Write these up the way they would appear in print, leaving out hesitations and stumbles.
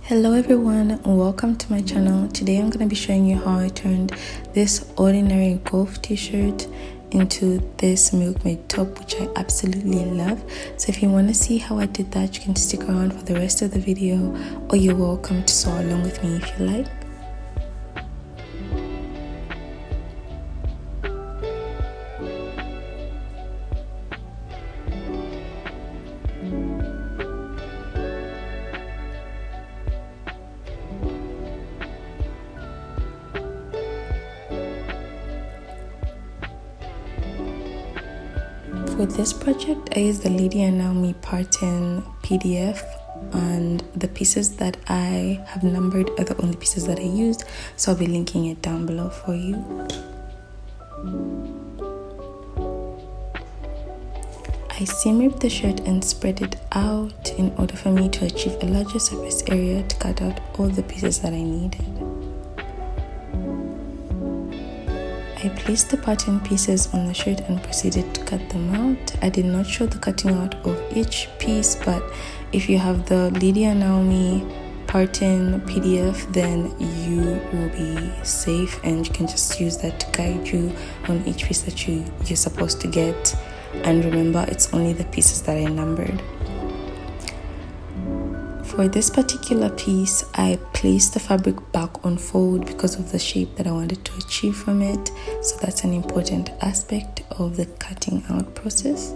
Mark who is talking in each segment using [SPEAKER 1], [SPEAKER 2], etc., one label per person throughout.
[SPEAKER 1] Hello everyone and welcome to my channel. Today I'm going to be showing you how I turned this ordinary golf t-shirt into this milkmaid top, which I absolutely love. So if you want to see how I did that, you can stick around for the rest of the video, or you're welcome to sew along with me if you like. For this project, I used the Lydia and Naomi Parton PDF, and the pieces that I have numbered are the only pieces that I used, so I'll be linking it down below for you. I seam ripped the shirt and spread it out in order for me to achieve a larger surface area to cut out all the pieces that I needed. I placed the pattern pieces on the shirt and proceeded to cut them out. I did not show the cutting out of each piece, but if you have the Lydia Naomi Parton PDF, then you will be safe and you can just use that to guide you on each piece that you're supposed to get. And remember, it's only the pieces that I numbered. For this particular piece, I placed the fabric back on fold because of the shape that I wanted to achieve from it. So that's an important aspect of the cutting out process.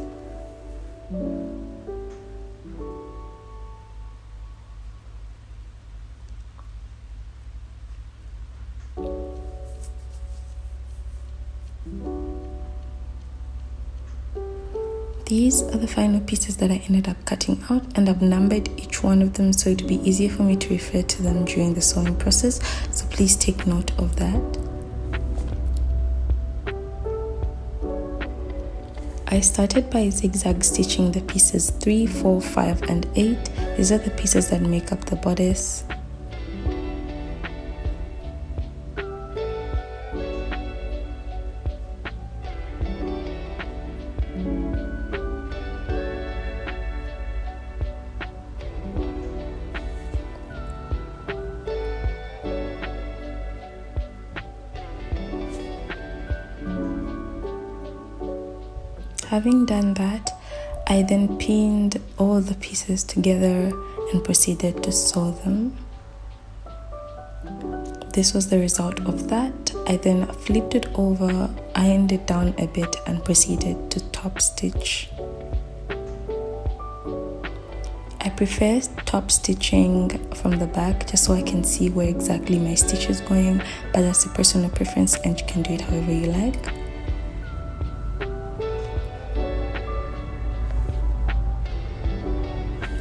[SPEAKER 1] These are the final pieces that I ended up cutting out, and I've numbered each one of them so it will be easier for me to refer to them during the sewing process, so please take note of that. I started by zigzag stitching the pieces 3, 4, 5 and 8. These are the pieces that make up the bodice. Having done that, I then pinned all the pieces together and proceeded to sew them. This was the result of that. I then flipped it over, ironed it down a bit and proceeded to top stitch. I prefer top stitching from the back just so I can see where exactly my stitch is going, but that's a personal preference and you can do it however you like.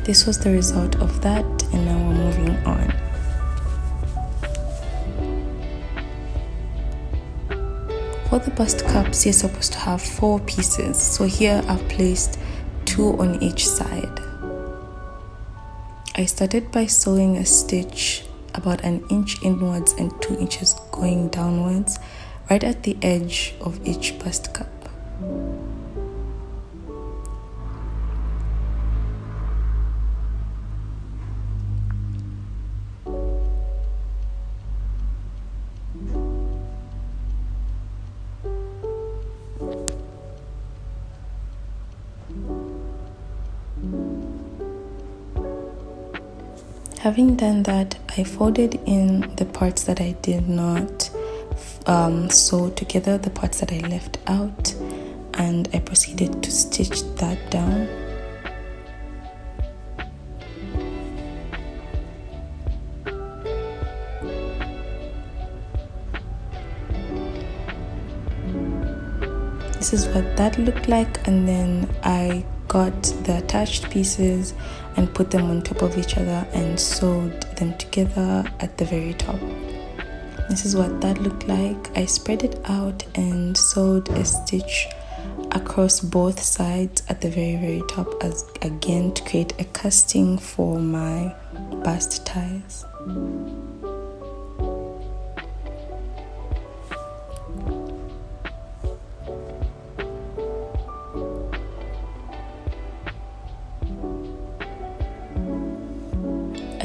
[SPEAKER 1] This was the result of that, and now we're moving on. For the bust cups, you're supposed to have 4 pieces. So here I've placed 2 on each side. I started by sewing a stitch about 1 inch inwards and 2 inches going downwards, right at the edge of each bust cup. Having done that, I folded in the parts that I did not sew together, the parts that I left out, and I proceeded to stitch that down. This is what that looked like, and then I got the attached pieces and put them on top of each other and sewed them together at the very top. This is what that looked like. I spread it out and sewed a stitch across both sides at the very top, as again to create a casting for my bust ties.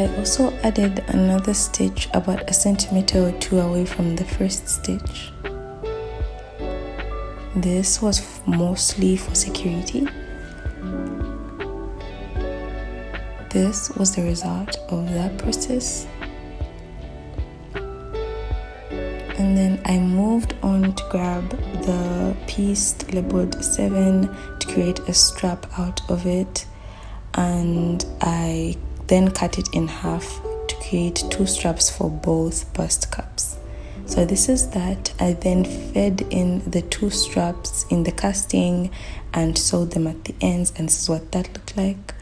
[SPEAKER 1] I also added another stitch about 1 centimeter or 2 away from the first stitch. This was mostly for security. This was the result of that process. And then I moved on to grab the piece labeled 7 to create a strap out of it, and I then cut it in half to create 2 straps for both bust cups. So this is that. I then fed in the 2 straps in the casting and sewed them at the ends, and this is what that looked like.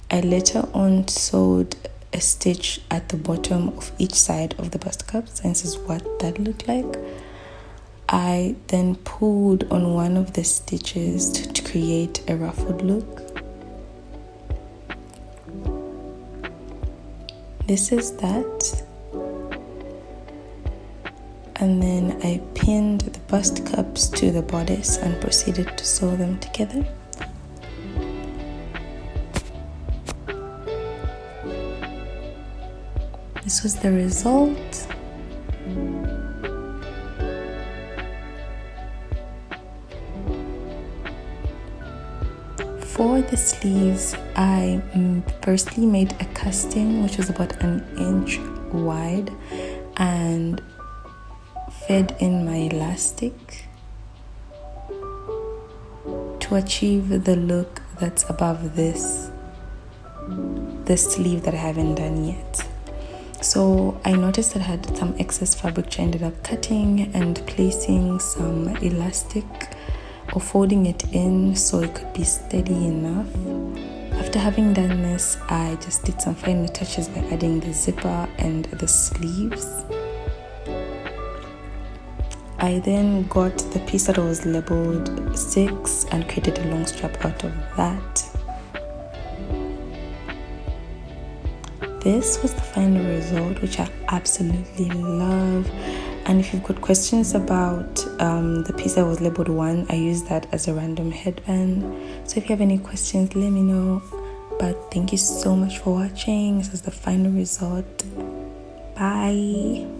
[SPEAKER 1] I later on sewed a stitch at the bottom of each side of the bust cups, and this is what that looked like. I then pulled on one of the stitches to create a ruffled look. This is that. And then I pinned the bust cups to the bodice and proceeded to sew them together. This was the result. For the sleeves, I firstly made a casting which was about 1 inch wide and fed in my elastic to achieve the look that's above this sleeve that I haven't done yet. So I noticed that I had some excess fabric, which I ended up cutting and placing some elastic or folding it in so it could be steady enough. After having done this, I just did some final touches by adding the zipper and the sleeves. I then got the piece that was labeled 6 and created a long strap out of that. This was the final result, which I absolutely love. And if you've got questions about the piece that was labeled 1, I used that as a random headband. So if you have any questions, let me know. But thank you so much for watching. This is the final result. Bye.